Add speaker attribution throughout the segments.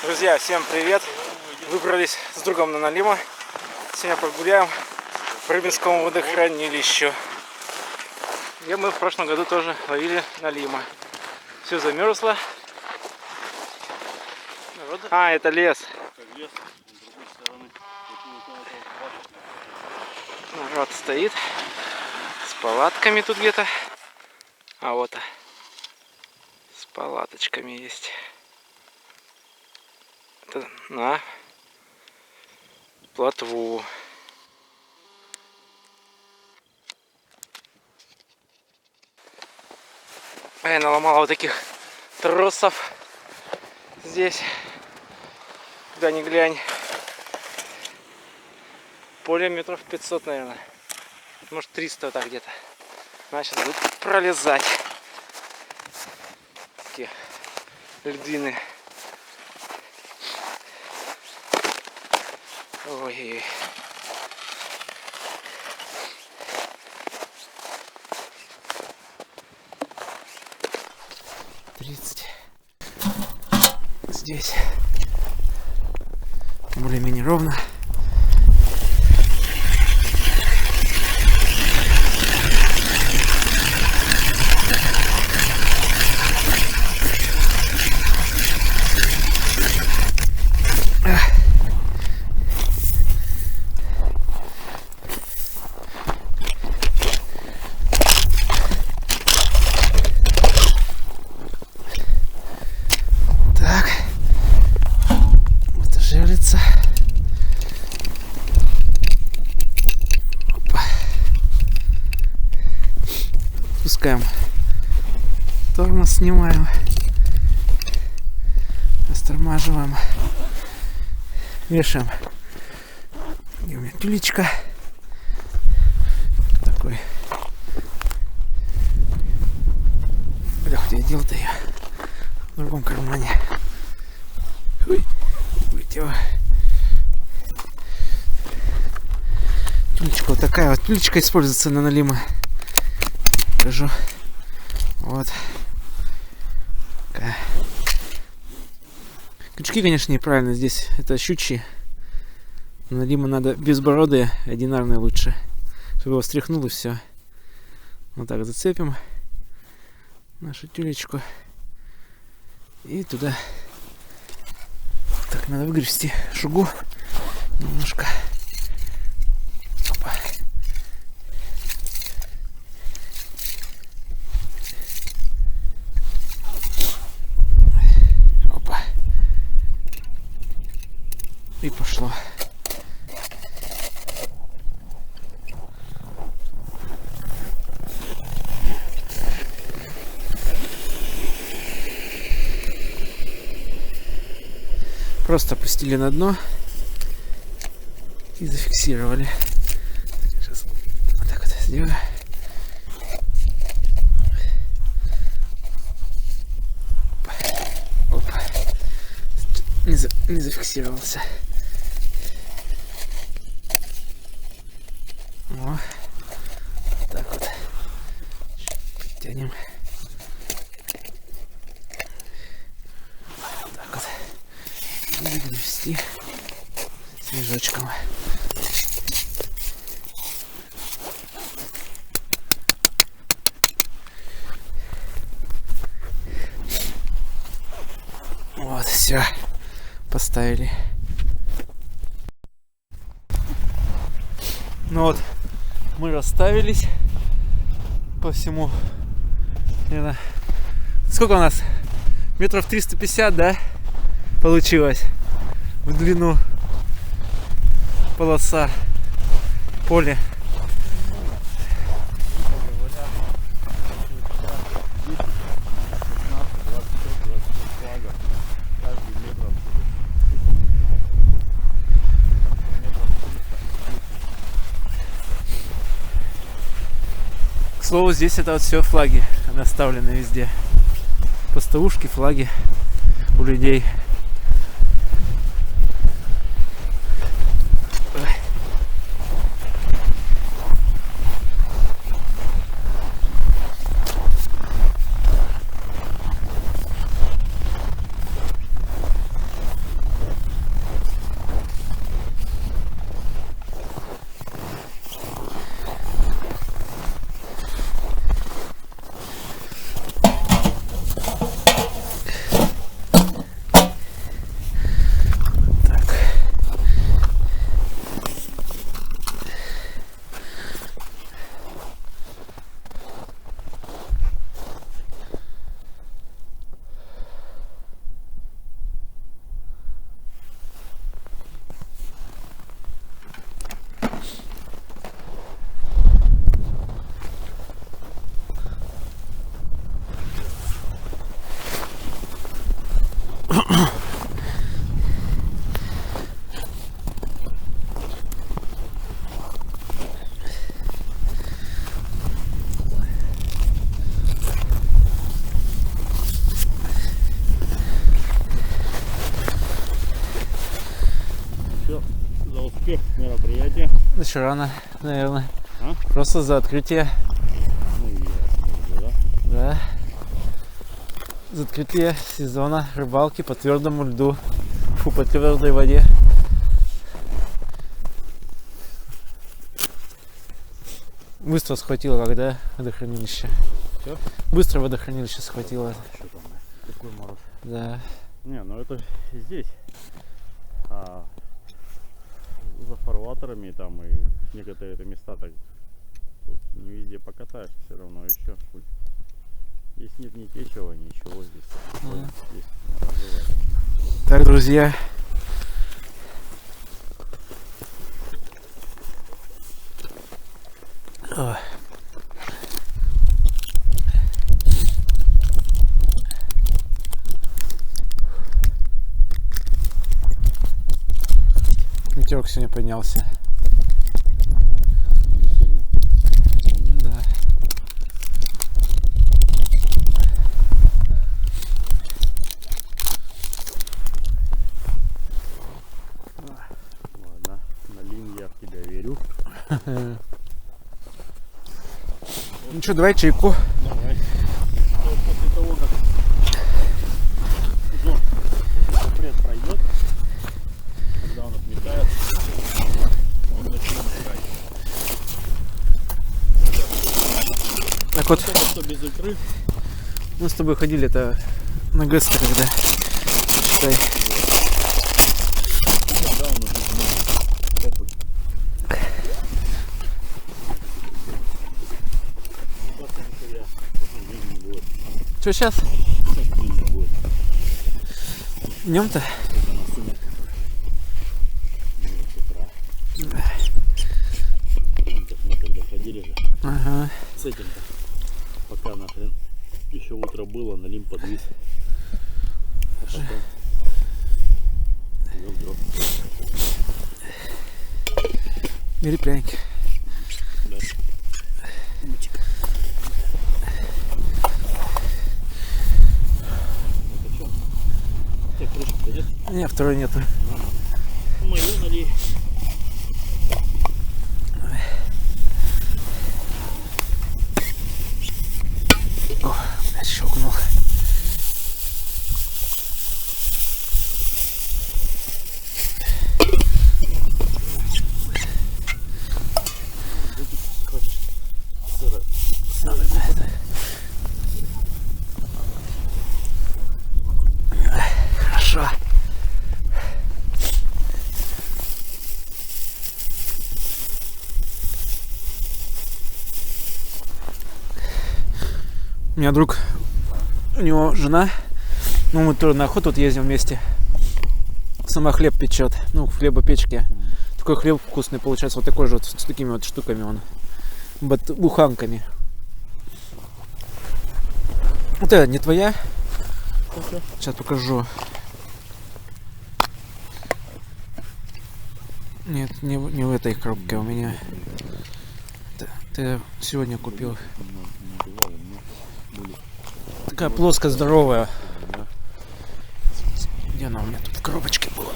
Speaker 1: Друзья, всем привет! Выбрались с другом на Налима. Сегодня погуляем по Рыбинскому водохранилищу, где мы в прошлом году тоже ловили Налима. Все замерзло. А, это лес. Народ стоит с палатками тут где-то. А вот с палаточками есть. Это на плотву. Я наломала вот таких тросов здесь. Куда ни глянь. Поле метров 500, наверное. Может 300 вот так где-то. Она сейчас будет пролезать. Такие льдины. Ой. Здесь более-менее ровно. Спускаем, тормоз снимаем, растормаживаем, вешаем. И у меня тюлечка такой. Да хоть я делал-то ее в другом кармане. Ой, улетела. Тюлечка вот такая вот. Тюлечка используется на Налима. Покажу. Вот. Такая. Крючки, конечно, неправильно здесь. Это щучьи. На Налима надо безбородые, одинарные лучше. Чтобы его стряхнул и все. Вот так зацепим нашу тюлечку. И туда. Так, надо выгребсти шугу немножко. Опа. Опа. И пошло. Просто опустили на дно и зафиксировали. Сейчас вот так вот сделаю. Опа. Не зафиксировался. О, так вот. Подтянем. Загрести снежочком. Вот, все, поставили. Ну вот, мы расставились по всему. Наверное, сколько у нас? Метров 350, да? Получилось в длину полоса поля. К слову, здесь это вот все флаги наставлены везде. Поставушки, флаги у людей. Еще рано, наверное.
Speaker 2: А?
Speaker 1: Просто за открытие.
Speaker 2: Ну, ясно, да?
Speaker 1: Да. За открытие сезона рыбалки по твердому льду. Фу, по твердой воде. Быстро схватило, когда водохранилище.
Speaker 2: Всё?
Speaker 1: Быстро водохранилище схватило.
Speaker 2: Что там? Какой мороз?
Speaker 1: Да.
Speaker 2: Не, ну это здесь. А за фарватерами там и некоторые это места так тут не везде покатаешься все равно еще. Здесь нет ни течего, ничего здесь. Здесь развивается.
Speaker 1: Так, друзья. Ой. Ветерок сегодня поднялся. Да.
Speaker 2: Ладно, Налим, я в тебя верю.
Speaker 1: Ну что, давай чайку.
Speaker 2: Давай. Вот после того, как запрет пройдет, когда он отметает, он начнет играть.
Speaker 1: Так вот,
Speaker 2: Что без икры,
Speaker 1: мы с тобой ходили это на Геста, когда считай.
Speaker 2: тогда он уже похуй. Просто нихуя. Жизни не будет.
Speaker 1: Что сейчас?
Speaker 2: Жизни не будет.
Speaker 1: Днем-то?
Speaker 2: Это на сумерках. Ну, с утра. Вон как мы когда ходили же.
Speaker 1: Ага.
Speaker 2: С этим-то. Пока нахрен еще утро было, Налим подвис. А потом вел дров.
Speaker 1: Бери пряники.
Speaker 2: Да. Мутик. Это что? У тебя крышки-то нет?
Speaker 1: Нет, второй нету.
Speaker 2: Мою налей.
Speaker 1: О, блядь, щелкнул. Хорошо. У меня друг, у него жена, ну мы тоже на охоту вот ездим вместе. Сама хлеб печет, ну в хлебопечке. Такой хлеб вкусный получается, вот такой же вот с такими вот штуками он, буханками. Вот это не твоя? Сейчас покажу. Нет, не в этой коробке у меня. Ты сегодня купил. Такая плоская, здоровая. Где она у меня тут в коробочке была?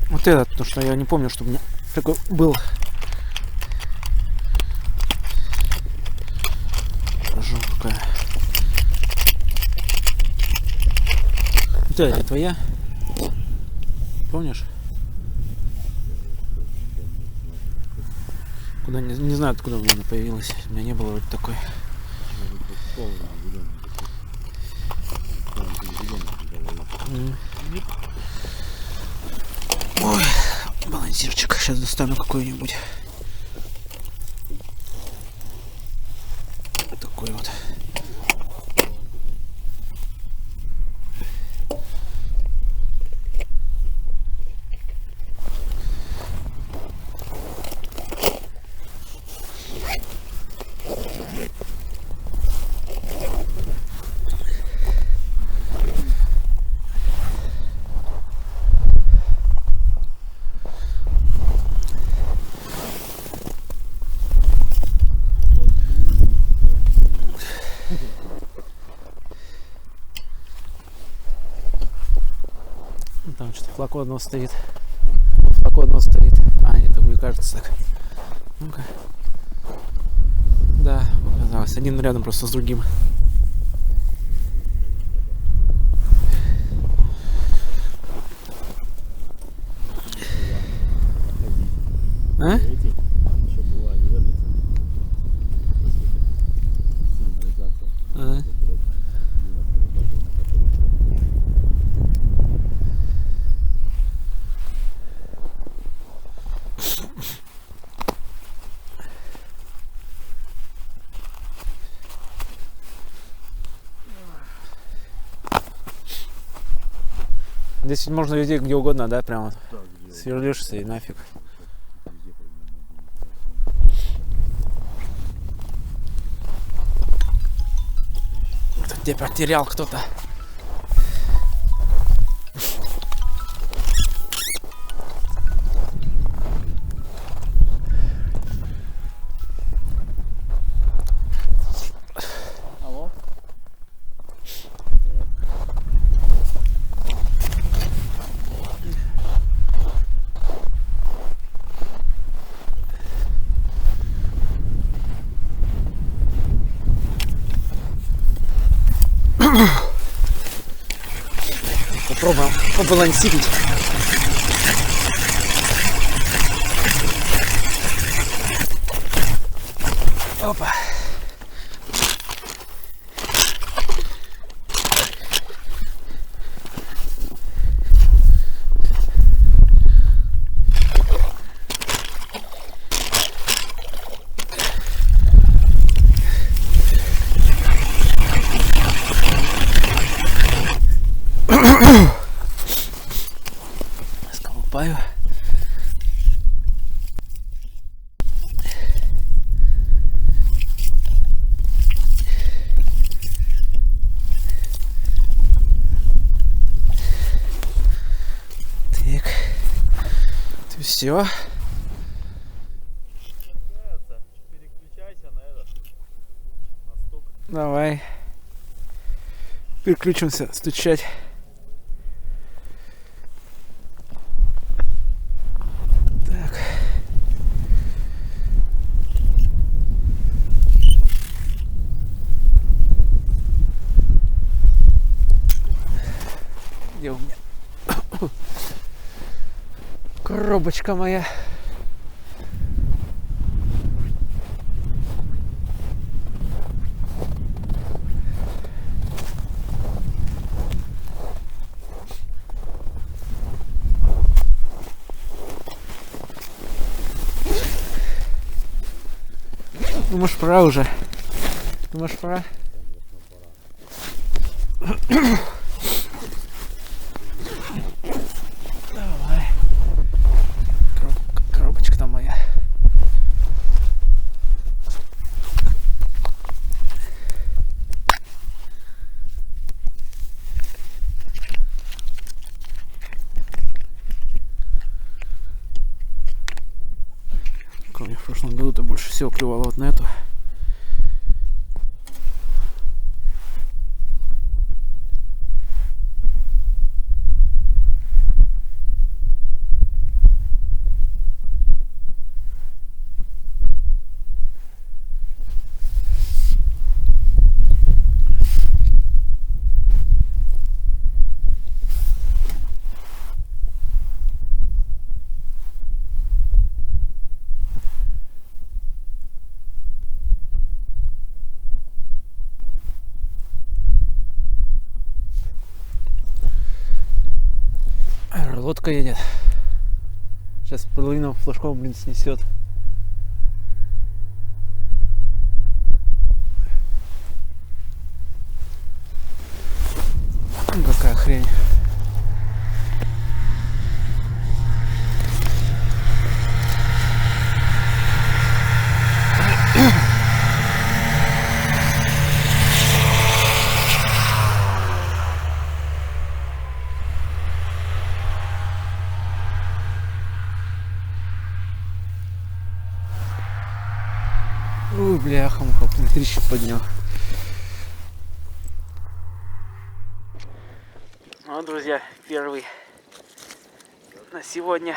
Speaker 1: Вот этот, потому что я не помню, что у меня такой был. Жуткая. Вот это твоя? Помнишь? Куда не знаю, откуда у меня она появилась. У меня не было вот такой. Ой, балансирчик. Сейчас достану какой-нибудь. Такой вот. Там что-то флакон нос стоит. Флакон нос стоит. А, нет, это мне кажется так. Ну-ка. Да, показалось. Один рядом просто с другим. А?
Speaker 2: Эти еще бывает верлица. Если ты сильно рюкзак, то
Speaker 1: А. Здесь можно везде, где угодно, да, прямо сверлишься и нафиг. Тут тебя потерял кто-то.
Speaker 2: Алло?
Speaker 1: Попробуем побалансировать. Опа. Сколупаю. Так. Ты все.
Speaker 2: Переключайся на этот. На стук.
Speaker 1: Давай. Переключимся, стучать. Так. Где у меня коробочка моя? Думаешь, пора уже? Думаешь, пора? Давай. Коробочка там моя. Кроме в прошлом году-то больше всего клевало вот на эту. Лодка едет. Сейчас половину флажков, блин, снесет. Какая хрень. Ой, бляха-муха, трещит поднял. Ну, друзья, первый на сегодня.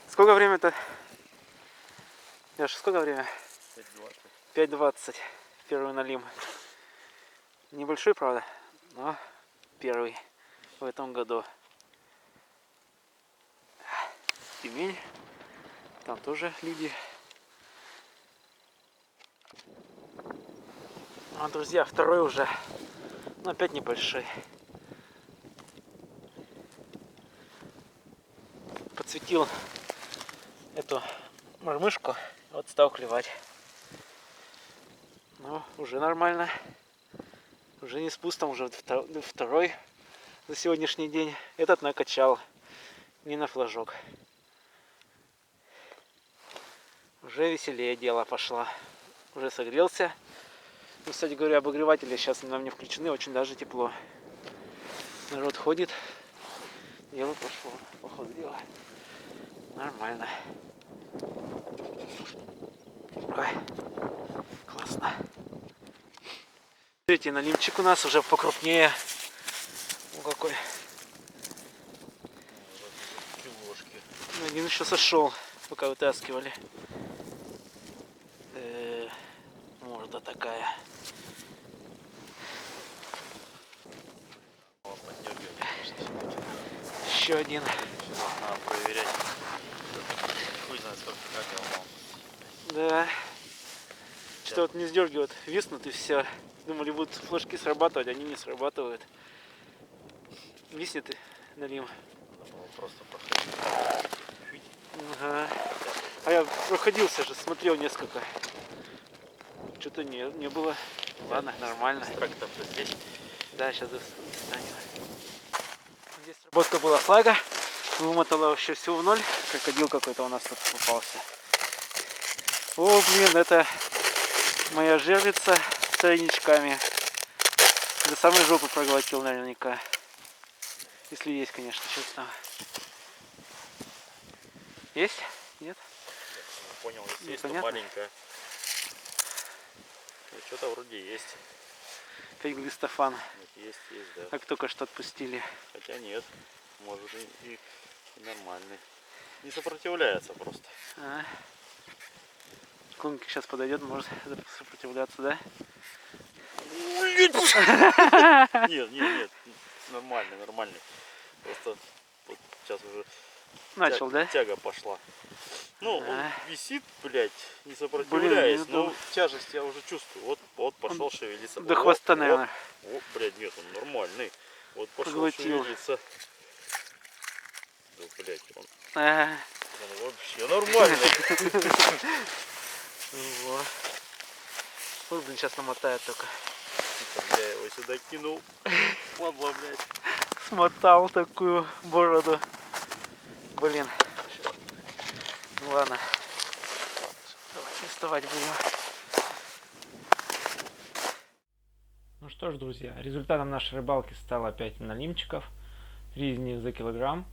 Speaker 1: Сколько время-то? Яша, сколько время? 5:20. Первый налим. Небольшой, правда, но первый в этом году. Тюмень. Там тоже люди. А, друзья, второй уже. Но опять небольшой. Подсветил эту мормышку. Вот стал клевать. Ну, уже нормально. Уже не спуск, там уже второй за сегодняшний день. Этот накачал. Не на флажок. Уже веселее дело пошло. Уже согрелся. Ну, кстати говоря, обогреватели сейчас нам не включены. Очень даже тепло. Народ ходит. Дело пошло. Походу дела. Нормально. Ой, классно. Третий налимчик у нас уже покрупнее. Ну какой. Один еще сошел, пока вытаскивали. Морда такая. Еще один.
Speaker 2: Надо проверять. Хуй знает, сколько как ломал.
Speaker 1: Да. Что вот не сдергивают, виснут и все. Думали, будут флажки срабатывать, они не срабатывают. Виснет и налим.
Speaker 2: Надо было просто проходить.
Speaker 1: Ага. А я проходился же, смотрел несколько. Что-то не было. Ладно, нормально.
Speaker 2: Трактор-то здесь.
Speaker 1: Да, сейчас достанем. Здесь работка была флага. Вымотала вообще все в ноль. Крокодил какой-то у нас тут попался. О, блин, это моя жерлица с тройничками. До самой жопы проглотил наверняка. Если есть, конечно, сейчас там. Есть? Нет?
Speaker 2: Не понял, если есть, то
Speaker 1: Непонятно.
Speaker 2: маленькая. Что-то вроде есть.
Speaker 1: Опять глистофан.
Speaker 2: Есть, да.
Speaker 1: Как только что отпустили.
Speaker 2: Хотя нет. Может и нормальный. Не сопротивляется просто.
Speaker 1: А. Клонки сейчас подойдет, может сопротивляться, да?
Speaker 2: Нет. Нормальный. Просто вот сейчас уже
Speaker 1: Начал, да?
Speaker 2: тяга пошла. Ну, он
Speaker 1: А.
Speaker 2: висит, блядь, не сопротивляясь,
Speaker 1: Блин,
Speaker 2: но тяжесть я уже чувствую. Вот пошел шевелиться.
Speaker 1: До хвоста, наверное.
Speaker 2: О, блядь, нет, он нормальный. Вот пошел
Speaker 1: Проглотил.
Speaker 2: шевелиться. Да, блядь, он
Speaker 1: А.
Speaker 2: вообще нормальный.
Speaker 1: Вот. Вот, блин, сейчас намотает только.
Speaker 2: Я его сюда кинул. Падла, блядь.
Speaker 1: Смотал такую бороду. Блин. Ну ладно. Давайте вставать будем. Ну что ж, друзья, результатом нашей рыбалки стало 5 налимчиков. 3 из них за килограмм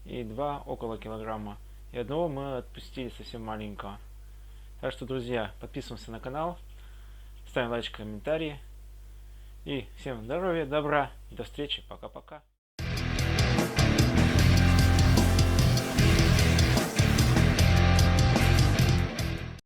Speaker 1: и 2 около килограмма. И одного мы отпустили совсем маленького. Так что, друзья, подписываемся на канал, ставим лайк, комментарии. И всем здоровья, добра, до встречи, пока-пока.